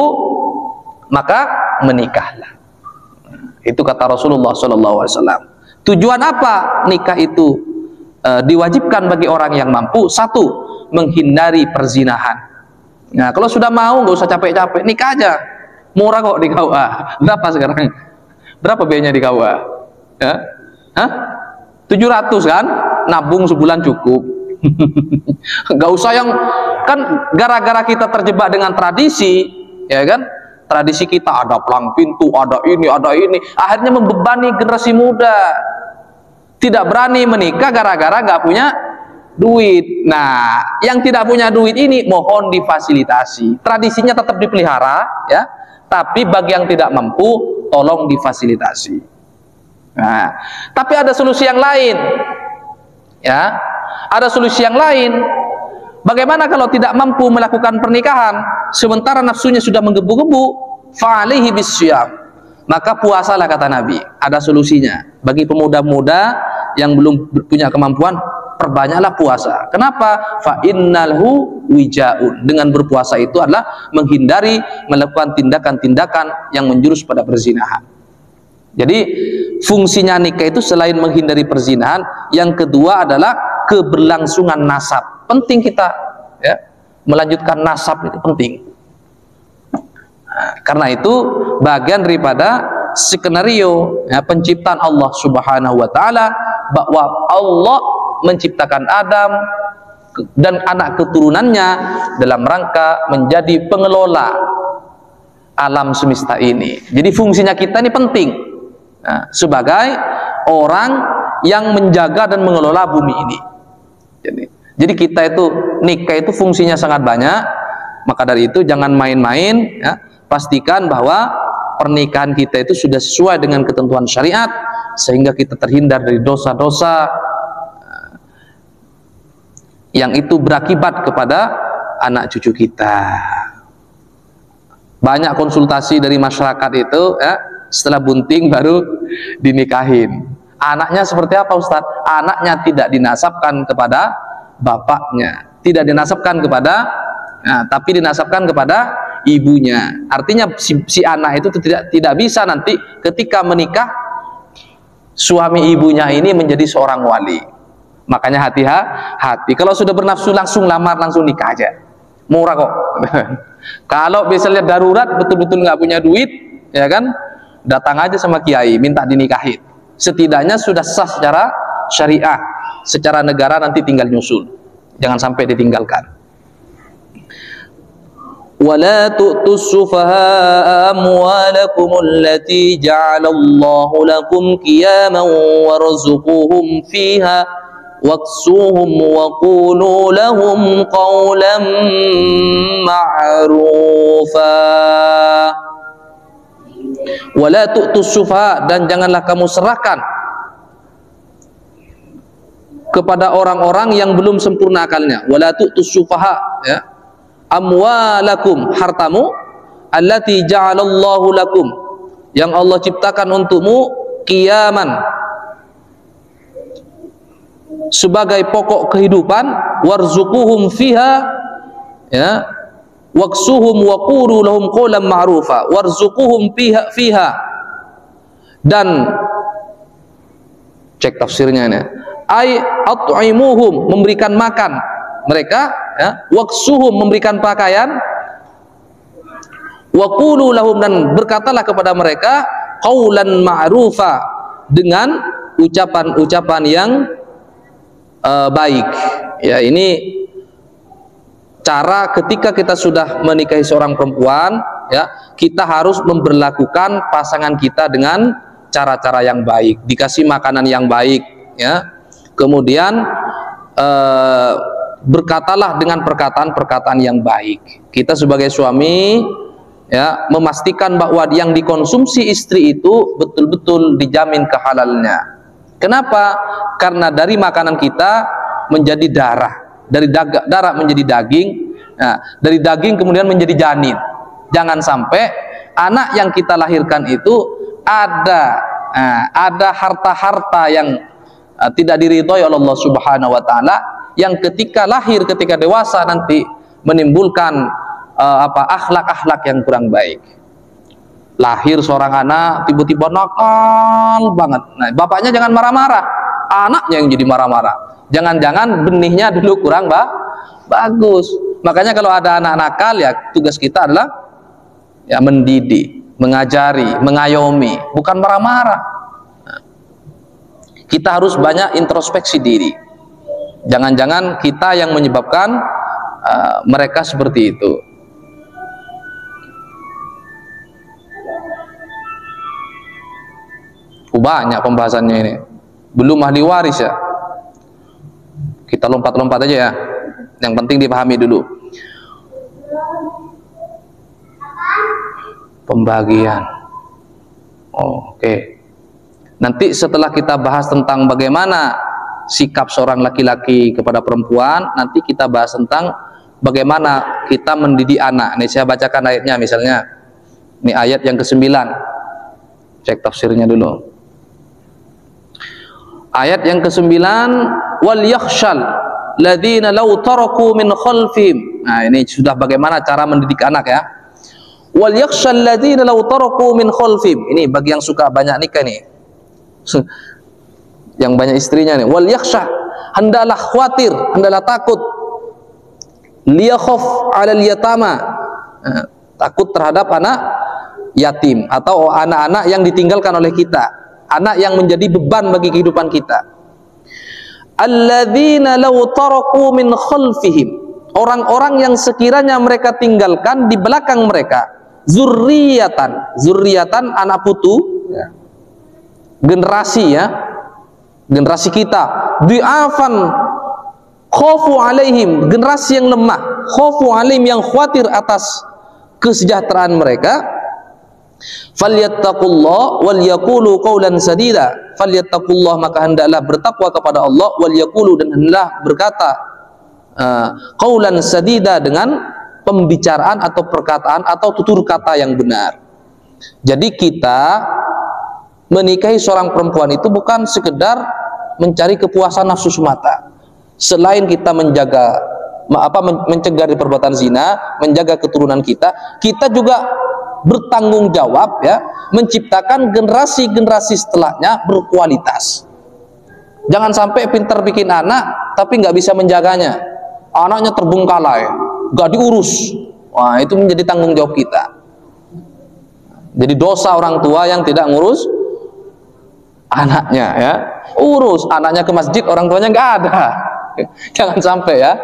Speaker 1: maka menikahlah. Itu kata Rasulullah SAW. Tujuan apa nikah itu diwajibkan bagi orang yang mampu? Satu, menghindari perzinahan. Nah, kalau sudah mau, nggak usah capek-capek, nikah aja. Murah kok di KUA. Berapa sekarang? Berapa biayanya di KUA? Ya? Hah? 700 kan? Nabung sebulan cukup. Gak usah yang, kan gara-gara kita terjebak dengan tradisi, ya kan? Tradisi kita ada pelang pintu, ada ini, akhirnya membebani generasi muda. Tidak berani menikah gara-gara gak punya duit. Nah, yang tidak punya duit ini mohon difasilitasi. Tradisinya tetap dipelihara, ya. Tapi bagi yang tidak mampu, tolong difasilitasi. Nah, tapi ada solusi yang lain, ya. Ada solusi yang lain. Bagaimana kalau tidak mampu melakukan pernikahan, sementara nafsunya sudah menggebu-gebu? Fa'alihi bisyam. Maka puasalah, kata Nabi. Ada solusinya. Bagi pemuda-pemuda yang belum punya kemampuan, perbanyaklah puasa. Kenapa? Fa innalhu wijaun. Dengan berpuasa itu adalah menghindari melakukan tindakan-tindakan yang menjurus pada perzinahan. Jadi fungsinya nikah itu selain menghindari perzinahan, yang kedua adalah keberlangsungan nasab. Penting kita, ya, melanjutkan nasab itu penting. Nah, karena itu bagian daripada skenario, ya, penciptaan Allah Subhanahu wa taala, bahwa Allah menciptakan Adam dan anak keturunannya dalam rangka menjadi pengelola alam semesta ini. Jadi fungsinya kita ini penting, nah, sebagai orang yang menjaga dan mengelola bumi ini. Jadi kita itu, nikah itu fungsinya sangat banyak. Maka dari itu jangan main-main, ya. Pastikan bahwa pernikahan kita itu sudah sesuai dengan ketentuan syariat, sehingga kita terhindar dari dosa-dosa yang itu berakibat kepada anak cucu kita. Banyak konsultasi dari masyarakat itu, ya, setelah bunting baru dinikahin. Anaknya seperti apa, Ustadz? Anaknya tidak dinasabkan kepada bapaknya, tidak dinasabkan kepada, nah, tapi dinasabkan kepada ibunya. Artinya si anak itu tidak bisa nanti ketika menikah suami ibunya ini menjadi seorang wali. Makanya hati-hati. Kalau sudah bernafsu langsung lamar, langsung nikah aja. Murah kok. Kalau misalnya darurat, betul-betul nggak punya duit, ya kan, datang aja sama kiai, minta dinikahin. Setidaknya sudah sah secara syariah, secara negara nanti tinggal nyusul. Jangan sampai ditinggalkan. ولا تؤتوا السفهاء أموالكم التي جعل الله لكم قياما وارزقوهم فيها واكسوهم وقولوا لهم قولا معروفا. ولا تؤتوا السفهاء, dan janganlah kamu serahkan kepada orang-orang yang belum sempurna akalnya. Wala tu'tus sufaha, ya, amwalakum, hartamu, allati ja'alallahu lakum, yang Allah ciptakan untukmu, qiyaman, sebagai pokok kehidupan, warzuquhum fiha, ya, waksuhum wa qulu lahum qawlan ma'rufa warzuquhum fiha. Dan cek tafsirnya ini, ay at'imuhum, memberikan makan mereka, ya, waksuhum, memberikan pakaian, wa qulu lahum, dan berkatalah kepada mereka qawlan ma'rufa, dengan ucapan-ucapan yang baik. Ya, ini cara ketika kita sudah menikahi seorang perempuan, ya, kita harus memperlakukan pasangan kita dengan cara-cara yang baik, dikasih makanan yang baik, ya. Kemudian berkatalah dengan perkataan-perkataan yang baik. Kita sebagai suami, ya, memastikan bahwa yang dikonsumsi istri itu betul-betul dijamin kehalalnya. Kenapa? Karena dari makanan kita menjadi darah, dari darah menjadi daging, nah, dari daging kemudian menjadi janin. Jangan sampai anak yang kita lahirkan itu ada harta-harta yang tidak diridhoi oleh Allah Subhanahu wa taala, yang ketika lahir, ketika dewasa nanti menimbulkan akhlak-akhlak yang kurang baik. Lahir seorang anak tiba-tiba nakal banget. Nah, bapaknya jangan marah-marah, anaknya yang jadi marah-marah. Jangan-jangan benihnya dulu kurang bagus. Makanya kalau ada anak nakal, ya tugas kita adalah ya mendidik, mengajari, mengayomi, bukan marah-marah. Nah, kita harus banyak introspeksi diri. Jangan-jangan kita yang menyebabkan mereka seperti itu. Banyak pembahasannya ini, belum ahli waris ya. Kita lompat-lompat aja ya, yang penting dipahami dulu. Pembagian. Oke. Nanti setelah kita bahas tentang bagaimana sikap seorang laki-laki kepada perempuan, nanti kita bahas tentang bagaimana kita mendidik anak. Nih saya bacakan ayatnya, misalnya ini ayat yang ke-9. Cek tafsirnya dulu. Ayat yang ke-9, wal yakhshal ladzina law taraku min khalfihim. Nah, ini sudah bagaimana cara mendidik anak ya. Wal yakhshal ladzina law taraku min khalfihim. Ini bagi yang suka banyak nikah nih. Yang banyak istrinya nih. Wal yakhsha, hendaklah khawatir, hendaklah takut. Liyakhaf 'alal yatama. Takut terhadap anak yatim atau anak-anak yang ditinggalkan oleh kita. Anak yang menjadi beban bagi kehidupan kita. Alladzina law taraku min khalfihim, orang-orang yang sekiranya mereka tinggalkan di belakang mereka zurriyatan anak putu, ya, generasi, ya, generasi kita, di'afan khafu alaihim, generasi yang lemah, khafu alaihim, yang khawatir atas kesejahteraan mereka. Falyattaqullah wal yaqulu qawlan sadida. Falyattaqullah, maka hendaklah bertakwa kepada Allah, wal yaqulu, dan hendaklah berkata qawlan sadida, dengan pembicaraan atau perkataan atau tutur kata yang benar. Jadi kita menikahi seorang perempuan itu bukan sekedar mencari kepuasan nafsu semata. Selain kita mencegah dari perbuatan zina, menjaga keturunan kita, kita juga bertanggung jawab, ya, menciptakan generasi-generasi setelahnya berkualitas. Jangan sampai pintar bikin anak tapi nggak bisa menjaganya, anaknya terbengkalai, nggak diurus. Wah, itu menjadi tanggung jawab kita. Jadi dosa orang tua yang tidak ngurus anaknya, ya. Urus anaknya ke masjid, orang tuanya nggak ada. Jangan sampai, ya,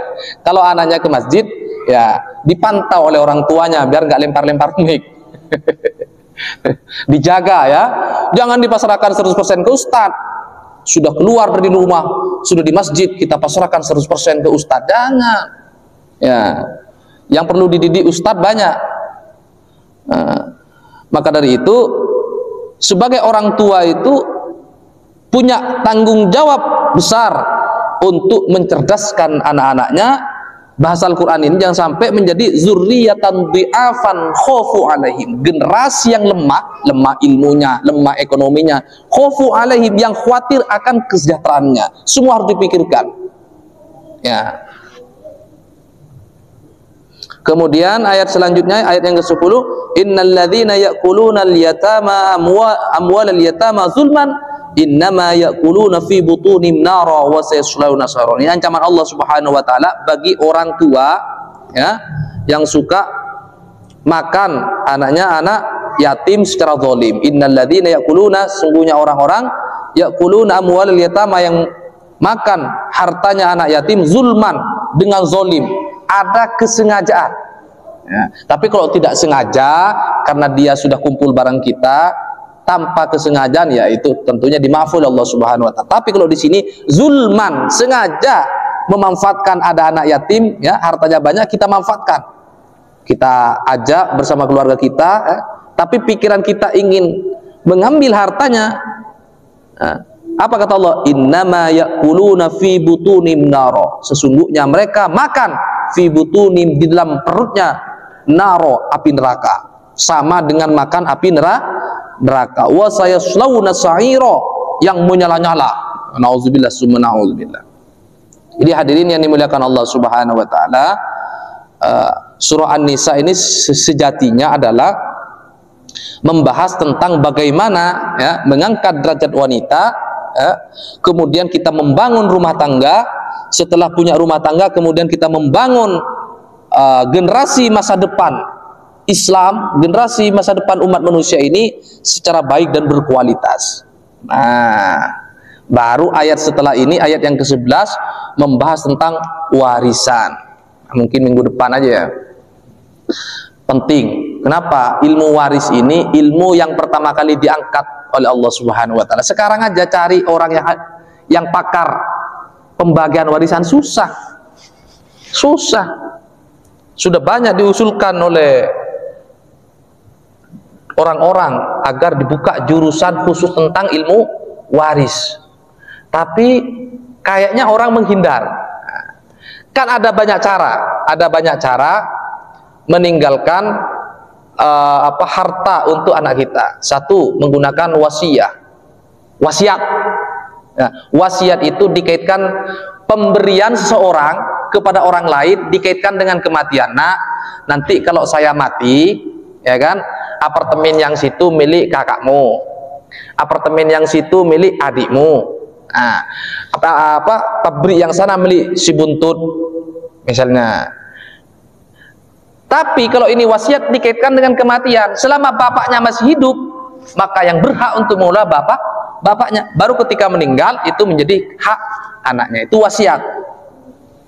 Speaker 1: kalau anaknya ke masjid, ya dipantau oleh orang tuanya biar nggak lempar-lempar mic. Dijaga, ya, jangan dipasrahkan 100% ke ustadz. Sudah keluar dari rumah, sudah di masjid, kita pasrahkan 100% ke ustadz. Jangan, ya. Yang perlu dididik ustadz banyak. Maka dari itu, sebagai orang tua itu punya tanggung jawab besar untuk mencerdaskan anak-anaknya. Bahasa Al-Quran ini jangan sampai menjadi zurriyatan dhi'afan khofu alaihim, generasi yang lemah ilmunya, lemah ekonominya, khofu alaihim, yang khawatir akan kesejahteraannya. Semua harus dipikirkan, ya. Kemudian ayat selanjutnya, ayat yang ke-10, innal ladzina ya'kuluna al-yatama amwalal yatama zulman innama ya'kuluna fi butunihim nara wa sayaslawna sa'ira. Ini ancaman Allah Subhanahu wa taala bagi orang tua ya yang suka makan anaknya anak yatim secara zalim. Innal ladzina ya'kuluna, sungguhnya orang-orang ya'kuluna amwalal yatama yang makan hartanya anak yatim zulman, dengan zalim. Ada kesengajaan ya. Tapi kalau tidak sengaja karena dia sudah kumpul barang kita tanpa kesengajaan, ya itu tentunya dimaafkan Allah Subhanahu wa taala. Tapi kalau di sini zulman, sengaja memanfaatkan ada anak yatim ya, hartanya banyak, kita manfaatkan, kita ajak bersama keluarga kita ya, tapi pikiran kita ingin mengambil hartanya. Apa kata Allah? Innama ya'kuluna fi butunim naro, sesungguhnya mereka makan fi butunim, di dalam perutnya, naro, api neraka, sama dengan makan api neraka. Wa sayaslawna sa'ira, yang menyala-nyala. Nauzubillah summa nauzubillah. Jadi hadirin yang dimuliakan Allah Subhanahu wa taala, surah An-Nisa ini sejatinya adalah membahas tentang bagaimana ya mengangkat derajat wanita ya, kemudian kita membangun rumah tangga. Setelah punya rumah tangga, kemudian kita membangun generasi masa depan Islam, generasi masa depan umat manusia ini secara baik dan berkualitas. Nah, baru ayat setelah ini, ayat yang ke-11 membahas tentang warisan. Mungkin minggu depan aja ya. Penting. Kenapa? Ilmu waris ini ilmu yang pertama kali diangkat oleh Allah Subhanahu wa taala. Sekarang aja cari orang yang pakar pembagian warisan susah. Sudah banyak diusulkan oleh orang-orang agar dibuka jurusan khusus tentang ilmu waris, tapi kayaknya orang menghindar. Kan ada banyak cara meninggalkan harta untuk anak kita. Satu, menggunakan wasiat. Nah, wasiat itu dikaitkan pemberian seseorang kepada orang lain, dikaitkan dengan kematian. Nah, nanti kalau saya mati, ya kan, apartemen yang situ milik kakakmu, apartemen yang situ milik adikmu. Nah, pabrik yang sana milik si buntut, misalnya. Tapi kalau ini wasiat dikaitkan dengan kematian, selama bapaknya masih hidup, maka yang berhak untuk mengelola bapaknya. Baru ketika meninggal itu menjadi hak anaknya. Itu wasiat.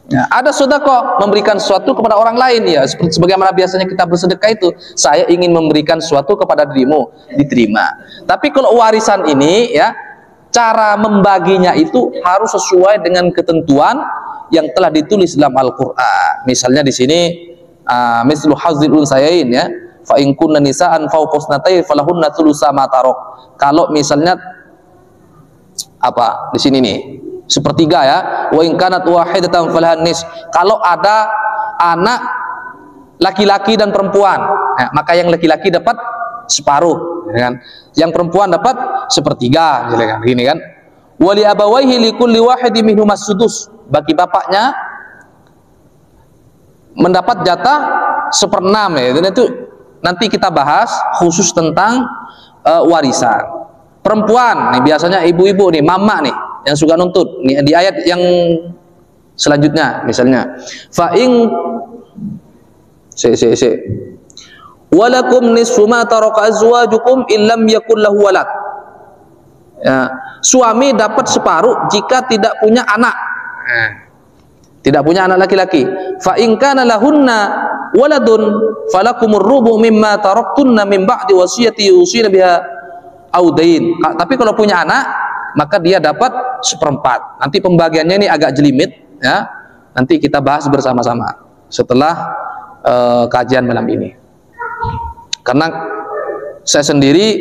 Speaker 1: Ya, ada sedekah, memberikan sesuatu kepada orang lain, ya seperti sebagaimana biasanya kita bersedekah itu, saya ingin memberikan sesuatu kepada dirimu, diterima. Tapi kalau warisan ini ya, cara membaginya itu harus sesuai dengan ketentuan yang telah ditulis dalam Al-Qur'an. Misalnya di sini mislu hazil unsayain ya, fa in kunna nisaan fawqa usnatayn falahunna thulutsa ma tarok. Kalau misalnya di sini nih sepertiga ya, wa in kanat wahidatan falahan nis. Kalau ada anak laki-laki dan perempuan, ya, maka yang laki-laki dapat separuh, ya kan? Yang perempuan dapat sepertiga, kan? Gini kan? Wali abawaihi likulli wahidin minhum as-sudus. Bagi bapaknya mendapat jatah 1/6 ya. Dan itu nanti kita bahas khusus tentang warisan. Perempuan nih biasanya ibu-ibu nih, mama nih yang suka nuntut nih, di ayat yang selanjutnya misalnya fa in walakum nisfu ma taraka azwajukum illam yakul lahu walad. Ya, suami dapat separuh jika tidak punya anak. Tidak punya anak laki-laki. Fa in kana lahunna waladun falakumur rubu mimma taraktunna min ba'di wasiyati yusina biha audain. Tapi kalau punya anak maka dia dapat 1/4. Nanti pembagiannya ini agak jelimit ya. Nanti kita bahas bersama-sama setelah kajian malam ini. Karena saya sendiri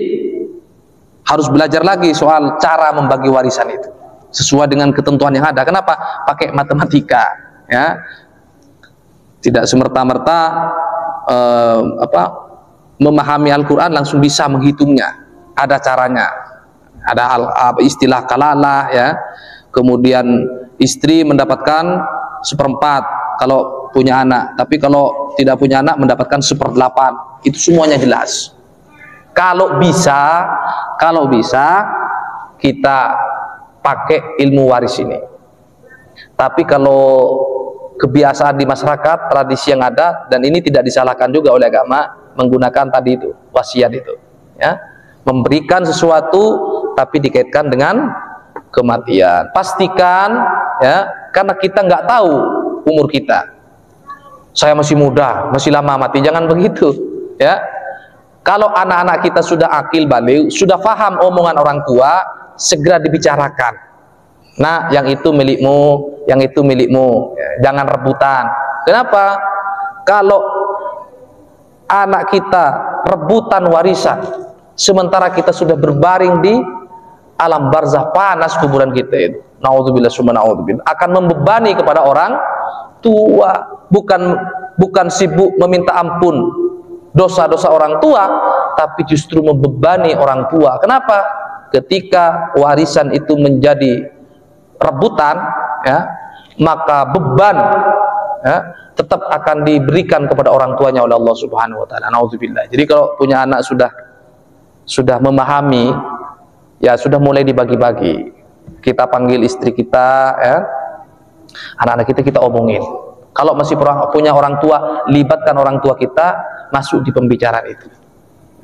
Speaker 1: harus belajar lagi soal cara membagi warisan itu sesuai dengan ketentuan yang ada. Kenapa? Pakai matematika ya. Tidak semerta-merta memahami Al-Qur'an langsung bisa menghitungnya. Ada caranya. Ada istilah kalalah ya. Kemudian istri mendapatkan 1/4 kalau punya anak, tapi kalau tidak punya anak mendapatkan 1/8. Itu semuanya jelas. Kalau bisa kita pakai ilmu waris ini. Tapi kalau kebiasaan di masyarakat, tradisi yang ada, dan ini tidak disalahkan juga oleh agama, menggunakan tadi itu, wasiat itu, ya, memberikan sesuatu tapi dikaitkan dengan kematian. Pastikan, ya, karena kita nggak tahu umur kita. Saya masih muda, masih lama mati, jangan begitu, ya. Kalau anak-anak kita sudah akil balik, sudah paham omongan orang tua, segera dibicarakan. Nah, yang itu milikmu, yang itu milikmu, jangan rebutan. Kenapa? Kalau anak kita rebutan warisan, sementara kita sudah berbaring di alam barzah, panas kuburan kita itu, naudzubillah summa naudzubillah, akan membebani kepada orang tua. Bukan sibuk meminta ampun dosa-dosa orang tua, tapi justru membebani orang tua. Kenapa? Ketika warisan itu menjadi rebutan, ya, maka beban, ya, tetap akan diberikan kepada orang tuanya oleh Allah Subhanahu wa taala. Nauzubillah. Jadi kalau punya anak sudah memahami, ya sudah mulai dibagi-bagi. Kita panggil istri kita, ya, anak-anak kita omongin. Kalau masih punya orang tua, libatkan orang tua kita masuk di pembicaraan itu.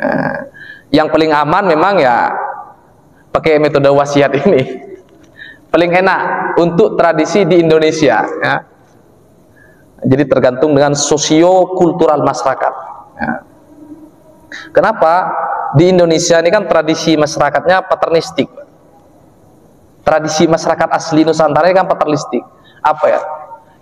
Speaker 1: Nah, yang paling aman memang ya pakai metode wasiat ini. Paling enak untuk tradisi di Indonesia, ya. Jadi tergantung dengan sosio-kultural masyarakat, ya. Kenapa? Di Indonesia ini kan tradisi masyarakatnya paternistik. Tradisi masyarakat asli Nusantara ini kan paternistik. Apa ya?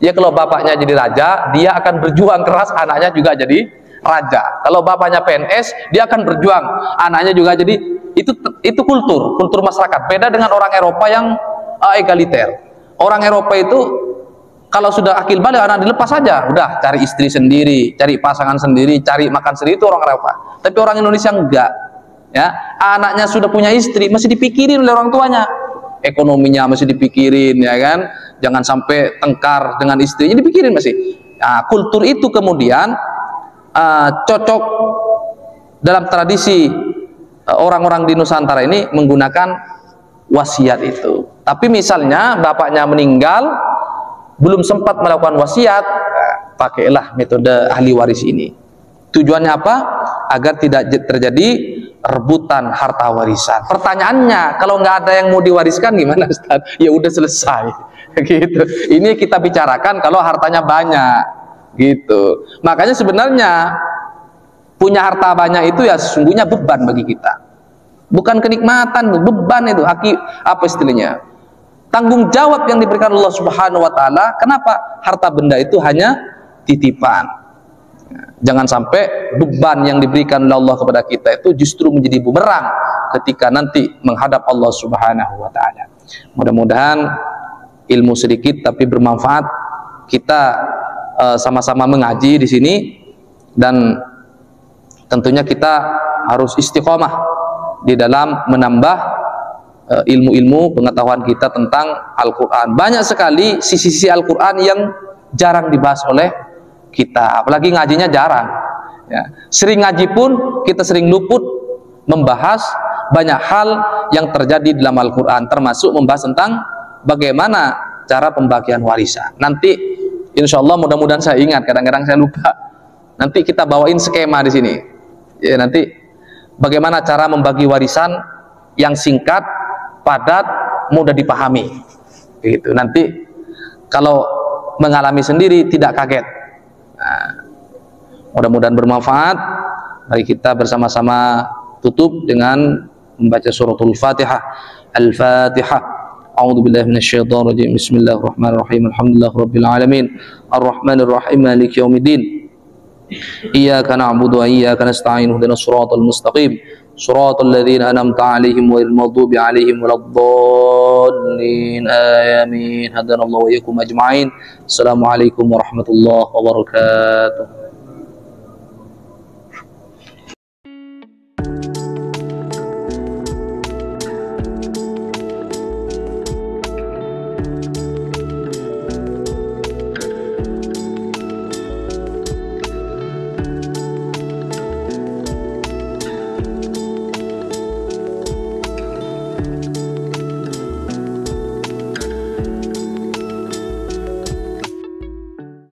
Speaker 1: Ya kalau bapaknya jadi raja, dia akan berjuang keras, anaknya juga jadi raja. Kalau bapaknya PNS, dia akan berjuang, anaknya juga jadi. Itu kultur masyarakat. Beda dengan orang Eropa yang egaliter. Orang Eropa itu kalau sudah akil balik, anak dilepas saja, udah cari istri sendiri, cari pasangan sendiri, cari makan sendiri, itu orang Eropa. Tapi orang Indonesia enggak, ya. Anaknya sudah punya istri, masih dipikirin oleh orang tuanya, ekonominya masih dipikirin, ya kan, jangan sampai tengkar dengan istrinya, dipikirin masih. Nah, kultur itu kemudian cocok dalam tradisi orang-orang di Nusantara ini menggunakan wasiat itu. Tapi misalnya bapaknya meninggal, belum sempat melakukan wasiat, pakailah metode ahli waris ini. Tujuannya apa? Agar tidak terjadi rebutan harta warisan. Pertanyaannya, kalau nggak ada yang mau diwariskan gimana, Ustaz? Ya udah selesai, gitu. Ini kita bicarakan kalau hartanya banyak, gitu. Makanya sebenarnya punya harta banyak itu ya sesungguhnya beban bagi kita, bukan kenikmatan, beban itu. Apa istilahnya? Tanggung jawab yang diberikan Allah Subhanahu wa taala. Kenapa? Harta benda itu hanya titipan. Jangan sampai beban yang diberikan oleh Allah kepada kita itu justru menjadi bumerang ketika nanti menghadap Allah Subhanahu wa taala. Mudah-mudahan ilmu sedikit tapi bermanfaat. Kita sama-sama mengaji di sini, dan tentunya kita harus istiqomah di dalam menambah ilmu-ilmu pengetahuan kita tentang Al-Quran. Banyak sekali sisi-sisi Al-Quran yang jarang dibahas oleh kita, apalagi ngajinya jarang, ya. Sering ngaji pun kita sering luput membahas banyak hal yang terjadi dalam Al-Quran, termasuk membahas tentang bagaimana cara pembagian warisan. Nanti insya Allah, mudah-mudahan saya ingat, kadang-kadang saya lupa. Nanti kita bawain skema di sini, ya, nanti bagaimana cara membagi warisan yang singkat, padat, mudah dipahami, gitu. Nanti kalau mengalami sendiri tidak kaget. Nah, mudah-mudahan bermanfaat. Mari kita bersama-sama tutup dengan membaca suratul Fatihah. Al-Fatihah. A'udzubillahi minasyaitonir rajim. Bismillahirrahmanirrahim. Alhamdulillahirabbil alamin. Arrahmanirrahim. Maliki yaumiddin. Iyyaka na'budu wa iyyaka nasta'in. Ihdinas siratal mustaqim. صراط الذين أنعمت عليهم غير المغضوب عليهم ولا الضالين آمين. هدانا الله وإياكم أجمعين. السلام عليكم ورحمة الله وبركاته.